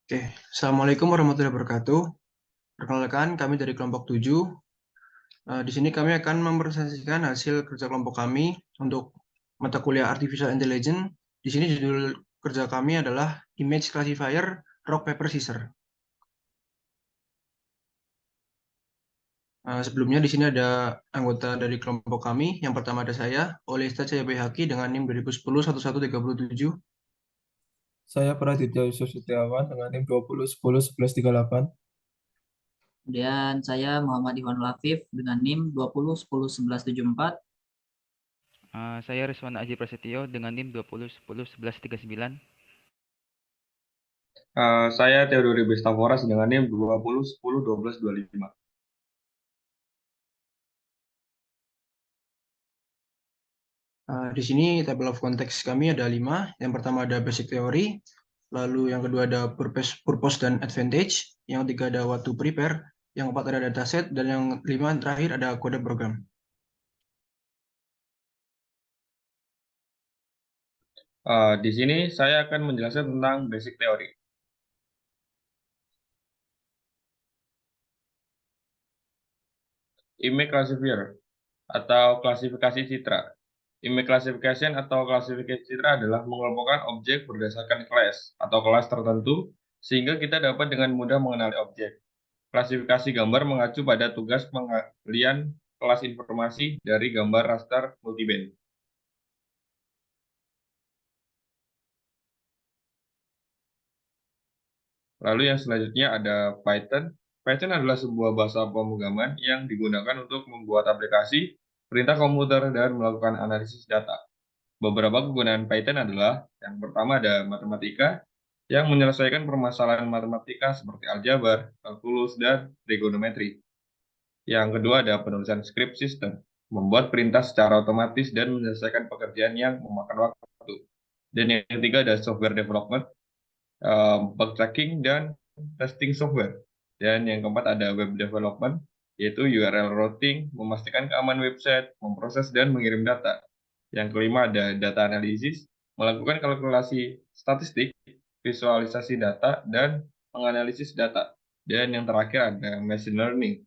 Oke, Assalamualaikum warahmatullahi wabarakatuh. Perkenalkan, kami dari kelompok 7. Di sini kami akan mempresentasikan hasil kerja kelompok kami untuk mata kuliah Artificial Intelligence. Di sini judul kerja kami adalah Image Classifier Rock Paper Scissors. Sebelumnya di sini ada anggota dari kelompok kami. Yang pertama ada saya, Olesta Cahaya Bayhaki dengan NIM 2010-1137. Saya Praditya Yusuf Setiawan dengan NIM 20101138. Kemudian saya Muhammad Iwan Lafif dengan NIM 20101174. Saya Rizwan Aji Prasetyo dengan NIM 20101139. Saya Theodori Bestaforas dengan NIM 20101225. Di sini table of context kami ada 5. Yang pertama ada basic theory, lalu yang kedua ada purpose dan advantage, yang ketiga ada what to prepare, yang keempat ada dataset, dan yang kelima terakhir ada kode program. Di sini saya akan menjelaskan tentang basic teori. Image classifier atau klasifikasi citra. Image classification atau klasifikasi citra adalah mengelompokkan objek berdasarkan kelas atau kelas tertentu sehingga kita dapat dengan mudah mengenali objek. Klasifikasi gambar mengacu pada tugas pengalian kelas informasi dari gambar raster multiband. Lalu yang selanjutnya ada Python. Python adalah sebuah bahasa pemrograman yang digunakan untuk membuat aplikasi, perintah komputer, dan melakukan analisis data. Beberapa kegunaan Python adalah, yang pertama ada matematika, yang menyelesaikan permasalahan matematika seperti aljabar, kalkulus, dan trigonometri. Yang kedua ada penulisan script system, membuat perintah secara otomatis dan menyelesaikan pekerjaan yang memakan waktu. Dan yang ketiga ada software development, bug tracking, dan testing software. Dan yang keempat ada web development, yaitu URL routing, memastikan keamanan website, memproses dan mengirim data. Yang kelima ada data analisis, melakukan kalkulasi statistik, visualisasi data, dan menganalisis data. Dan yang terakhir ada machine learning,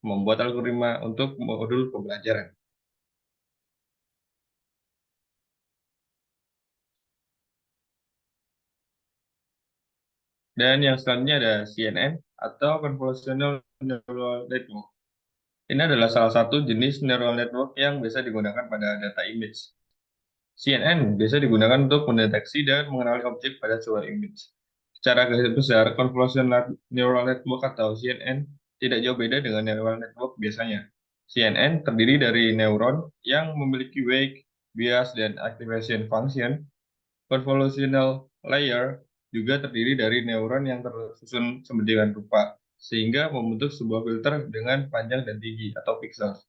membuat algoritma untuk modul pembelajaran. Dan yang selanjutnya ada CNN atau Convolutional Neural Network. Ini adalah salah satu jenis neural network yang biasa digunakan pada data image. CNN biasa digunakan untuk mendeteksi dan mengenali objek pada sebuah image. Secara garis besar, Convolutional Neural Network atau CNN tidak jauh beda dengan neural network biasanya. CNN terdiri dari neuron yang memiliki wake, bias, dan activation function. Convolutional layer juga terdiri dari neuron yang tersusun sedemikian rupa, sehingga membentuk sebuah filter dengan panjang dan tinggi atau pixels.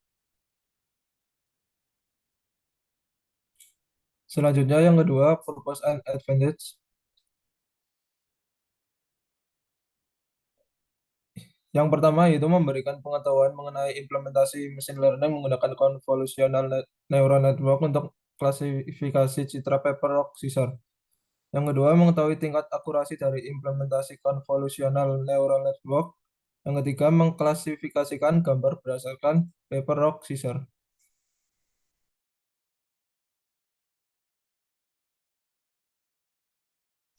Selanjutnya yang kedua, purpose and advantage. Yang pertama yaitu memberikan pengetahuan mengenai implementasi machine learning menggunakan convolutional neural network untuk klasifikasi citra paper rock scissor. Yang kedua, mengetahui tingkat akurasi dari implementasi convolutional neural network. Yang ketiga, mengklasifikasikan gambar berdasarkan paper rock scissor.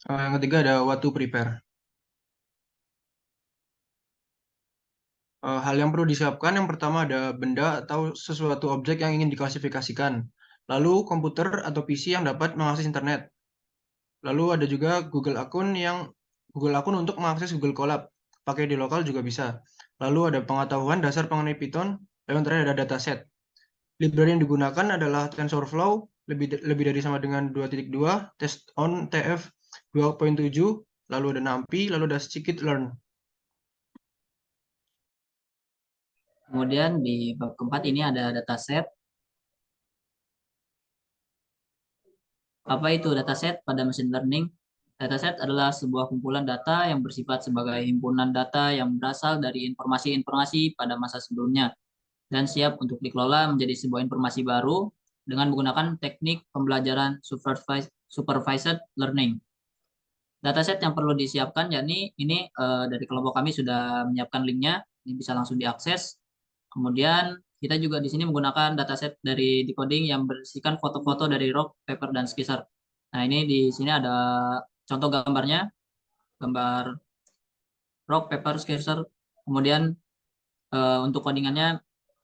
Yang ketiga ada what to prepare. Hal yang perlu disiapkan yang pertama ada benda atau sesuatu objek yang ingin diklasifikasikan. Lalu komputer atau PC yang dapat mengakses internet. Lalu ada juga Google akun untuk mengakses Google Colab. Pakai di lokal juga bisa. Lalu ada pengetahuan dasar mengenai Python. Lalu yang terakhir ada dataset. Library yang digunakan adalah TensorFlow, lebih dari sama dengan 2.2, TestOn, TF 2.7, lalu ada NumPy, lalu ada scikit-learn. Kemudian di bab keempat ini ada dataset. Apa itu dataset pada machine learning? Dataset adalah sebuah kumpulan data yang bersifat sebagai himpunan data yang berasal dari informasi-informasi pada masa sebelumnya dan siap untuk dikelola menjadi sebuah informasi baru dengan menggunakan teknik pembelajaran supervised learning. dataset yang perlu disiapkan, yakni ini dari kelompok kami sudah menyiapkan linknya, ini bisa langsung diakses. Kemudian kita juga di sini menggunakan dataset dari decoding yang berisikan foto-foto dari rock, paper, dan skisser. Nah, ini di sini ada contoh gambarnya, gambar rock, paper, skisser. Kemudian untuk codingannya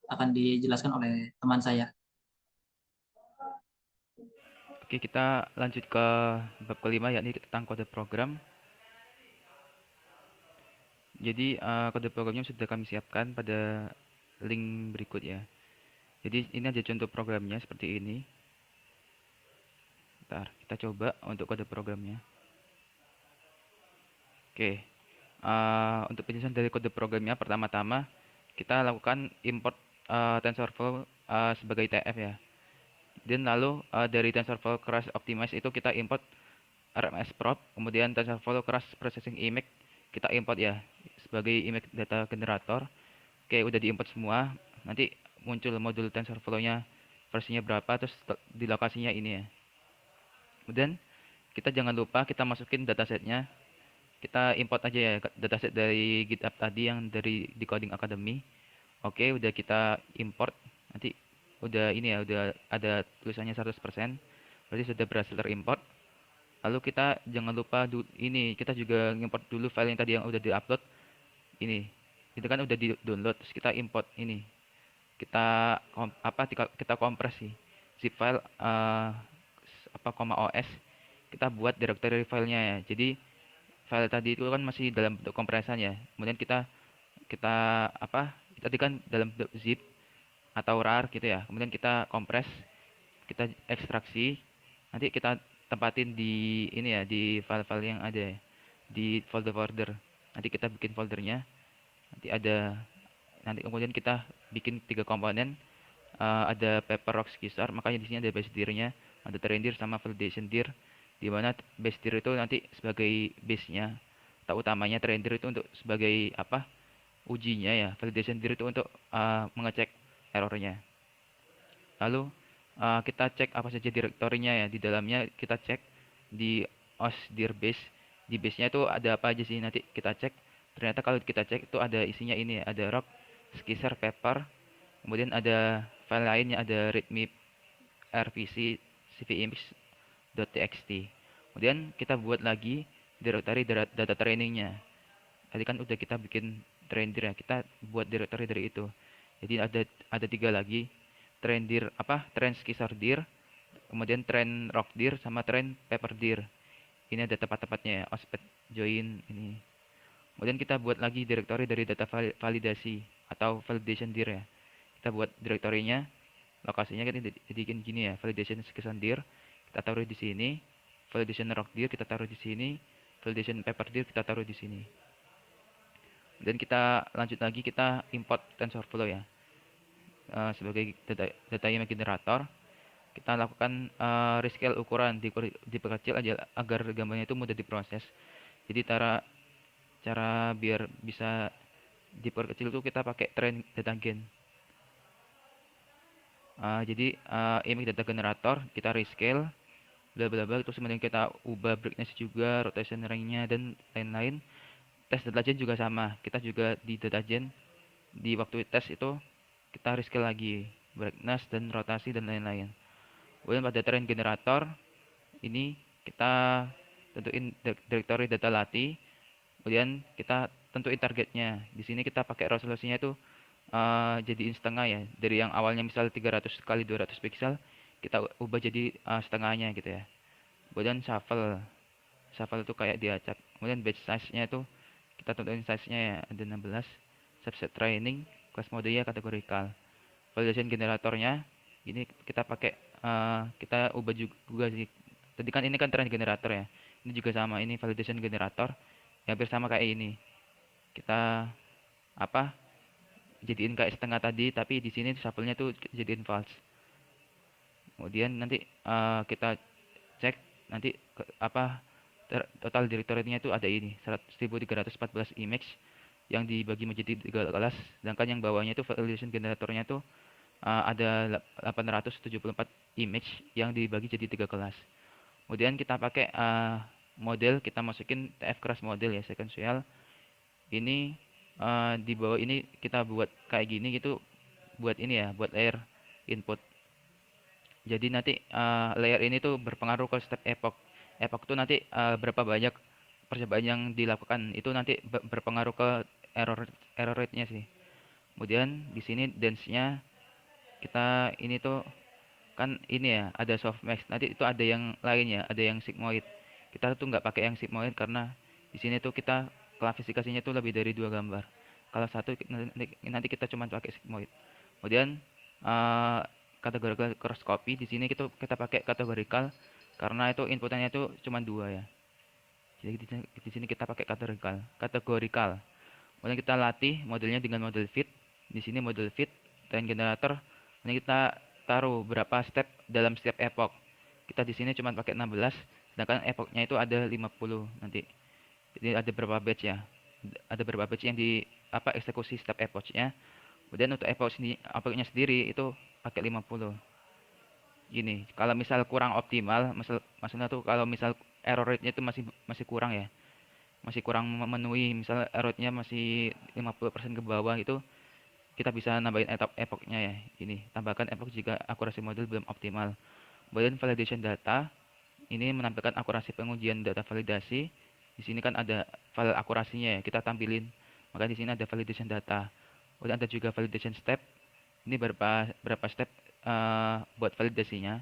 akan dijelaskan oleh teman saya. Oke, kita lanjut ke bab kelima, yakni tentang kode program. Jadi kode programnya sudah kami siapkan pada link berikut ya. Jadi ini ada contoh programnya seperti ini. Bentar, kita coba untuk kode programnya. Oke, untuk penjelasan dari kode programnya, pertama-tama kita lakukan import TensorFlow sebagai TF ya. Dan lalu dari TensorFlow Crash Optimize itu kita import RMS prop, kemudian TensorFlow Crash Processing Image kita import ya sebagai image data generator. Oke, udah diimport semua. Nanti muncul modul TensorFlow-nya versinya berapa, terus di lokasinya ini ya. Kemudian kita jangan lupa kita masukin datasetnya. Kita import aja ya dataset dari GitHub tadi yang dari Decoding Academy. Oke, udah kita import. Nanti udah ini ya, udah ada tulisannya 100%. Berarti sudah berhasil terimport. Lalu kita jangan lupa ini, kita juga import dulu file yang tadi yang udah diupload. Ini. Itu kan udah di-download, terus kita import ini. Kita kita kompres sih zip file .os. Kita buat directory filenya ya. Jadi file tadi itu kan masih dalam bentuk kompresan ya. Kemudian kita tadi kan dalam bentuk zip atau rar gitu ya. Kemudian kita kompres, kita ekstraksi, nanti kita tempatin di ini ya, di file-file yang ada ya, di folder-folder. Nanti kita bikin foldernya. Nanti kemudian kita bikin 3 komponen. Ada paper, rock, skisser. Makanya di sini ada base dir-nya, ada train dir sama validation dir. Di mana base dir itu nanti sebagai base-nya atau utamanya, train dir itu untuk sebagai ujinya ya, validation dir itu untuk mengecek errornya. Lalu kita cek apa saja direktorinya ya, di dalamnya kita cek di os dir base. Di base-nya itu ada apa aja sih, nanti kita cek. Ternyata kalau kita cek itu ada isinya ini ya, ada rock, skisser, paper. Kemudian ada file lainnya, ada readme rvc cvimage.txt. Kemudian kita buat lagi directory data trainingnya. Tadi kan udah kita bikin train dir ya, kita buat directory dari itu. Jadi ada 3 lagi, train dir train skisser dir, kemudian train rock dir sama train paper dir. Ini ada tempat-tempatnya ya, ospet join ini. Kemudian kita buat lagi directory dari data validasi atau validation dir ya. Kita buat direktorinya, lokasinya kan jadi gini ya, validation skisser dir kita taruh di sini, validation rock dir kita taruh di sini, validation paper dir kita taruh di sini. Dan kita lanjut lagi, kita import TensorFlow ya sebagai data image generator. Kita lakukan rescale ukuran, diperkecil aja agar gambarnya itu mudah diproses. Jadi cara biar bisa diperkecil itu kita pakai train data gen. Jadi image data generator kita rescale bla bla bla, terus kemudian kita ubah brightness juga, rotation ring-nya dan lain-lain. Tes datagen juga sama, kita juga di datagen di waktu tes itu kita rescale lagi brightness dan rotasi dan lain-lain. Kemudian pada train generator ini kita tentuin directory data lati, kemudian kita tentuin targetnya. Di sini kita pakai resolusinya itu jadiin setengah ya, dari yang awalnya misal 300 kali 200 pixel kita ubah jadi setengahnya gitu ya. Kemudian shuffle itu kayak diacak. Kemudian batch size-nya itu kita tentuin size-nya ya, ada 16. Subset training, class mode ya categorical. Validation generatornya ini kita pakai kita ubah juga sih. Tadi kan ini kan train generator ya, ini juga sama, ini validation generator ya, hampir sama kayak ini. Kita jadiin kayak setengah tadi, tapi di sini shuffle-nya tuh jadiin false. Kemudian nanti kita cek nanti total directory-nya itu ada ini 1314 image yang dibagi menjadi 3 kelas, sedangkan yang bawahnya itu validation generatornya itu ada 874 image yang dibagi jadi 3 kelas. Kemudian kita pakai model, kita masukin TF keras model ya, sequential. Ini di bawah ini kita buat kayak gini gitu, buat ini ya, buat layer input. Jadi nanti layer ini tuh berpengaruh ke step epoch. Epoch tuh nanti berapa banyak percobaan yang dilakukan, itu nanti berpengaruh ke error rate-nya sih. Kemudian di sini dance-nya kita ini tuh kan ini ya, ada softmax. Nanti itu ada yang lain ya, ada yang sigmoid. Kita tuh nggak pakai yang sigmoid karena di sini tuh kita klasifikasinya tuh lebih dari 2 gambar. Kalau satu nanti kita cuma pakai sigmoid. Kemudian eh kategori cross copy di sini kita pakai kategorikal karena itu inputannya itu cuma 2 ya. Jadi di sini kita pakai kategorikal. Kemudian kita latih modelnya dengan model fit. Di sini model fit dan generator. Ini kita taruh berapa step dalam setiap epoch. Kita di sini cuma pakai 16, sedangkan epochnya itu ada 50 nanti. Jadi ada berapa batch ya? Ada berapa batch yang di eksekusi step epochnya. Kemudian untuk epochnya sendiri itu pakai 50. Gini, kalau misal kurang optimal, maksudnya tuh kalau misal error rate-nya itu masih kurang ya. Masih kurang memenuhi, misal error-nya masih 50% ke bawah, itu kita bisa nambahin epochnya ya. Ini tambahkan epoch jika akurasi model belum optimal. Kemudian validation data, ini menampilkan akurasi pengujian data validasi. Di sini kan ada file akurasinya ya, kita tampilin. Maka di sini ada validation data. Kemudian ada juga validation step. Ini berapa step buat validasinya,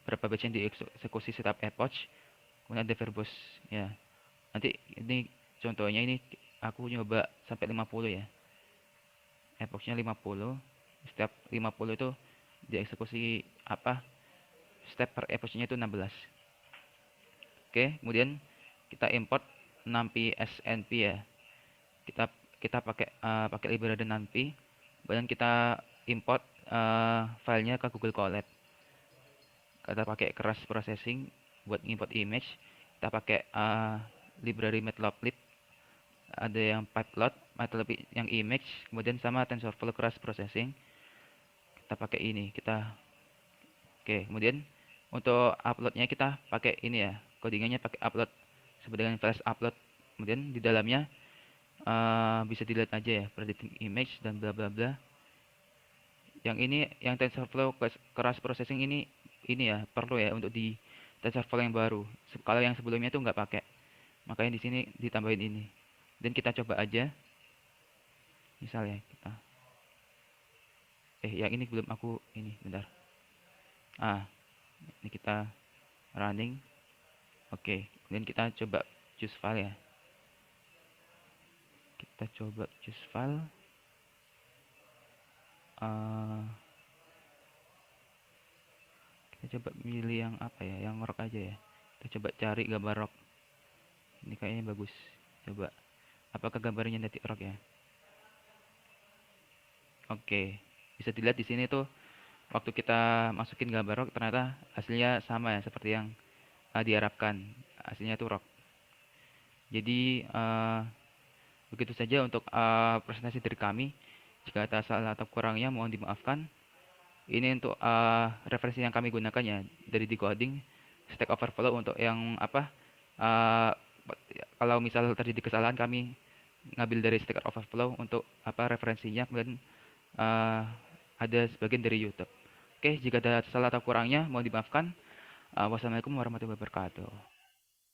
berapa batch yang dieksekusi setiap epoch. Kemudian ada verbose ya. Nanti ini contohnya, ini aku nyoba sampai 50 ya. Epochnya 50. Setiap 50 itu dieksekusi step per epochnya itu 16. Oke, kemudian kita import numpy snp ya. Kita pakai library numpy. Kemudian kita import filenya ke Google Colab. Kita pakai keras processing buat import image. Kita pakai library matplotlib, ada yang pyplot, matplotlib yang image, kemudian sama TensorFlow keras processing. Kita pakai ini, oke. Kemudian untuk uploadnya kita pakai ini ya, codingannya pakai upload seperti dengan flash upload. Kemudian di dalamnya bisa dilihat aja ya, predicting image dan bla bla bla. Yang ini, yang TensorFlow keras processing ini ya perlu ya untuk di TensorFlow yang baru. Kalau yang sebelumnya itu nggak pakai, makanya di sini ditambahin ini. Dan kita coba aja, misalnya kita yang ini belum aku ini, bentar. Ini kita running. Oke, kemudian kita coba choose file ya. Kita coba choose file. Kita coba milih yang yang rock aja ya. Kita coba cari gambar rock. Ini kayaknya bagus. Coba, apakah gambarnya nanti rock ya? Oke, bisa dilihat di sini tuh waktu kita masukin gambar rock ternyata hasilnya sama ya seperti yang diharapkan. Hasilnya tuh rock. Jadi begitu saja untuk presentasi dari kami. Jika ada salah atau kurangnya mohon dimaafkan. Ini untuk referensi yang kami gunakan ya, dari decoding, Stack Overflow untuk yang kalau misal terjadi kesalahan kami ngambil dari Stack Overflow untuk referensinya. Kemudian ada sebagian dari YouTube. Oke, jika ada salah atau kurangnya mohon dimaafkan. Wassalamualaikum warahmatullahi wabarakatuh.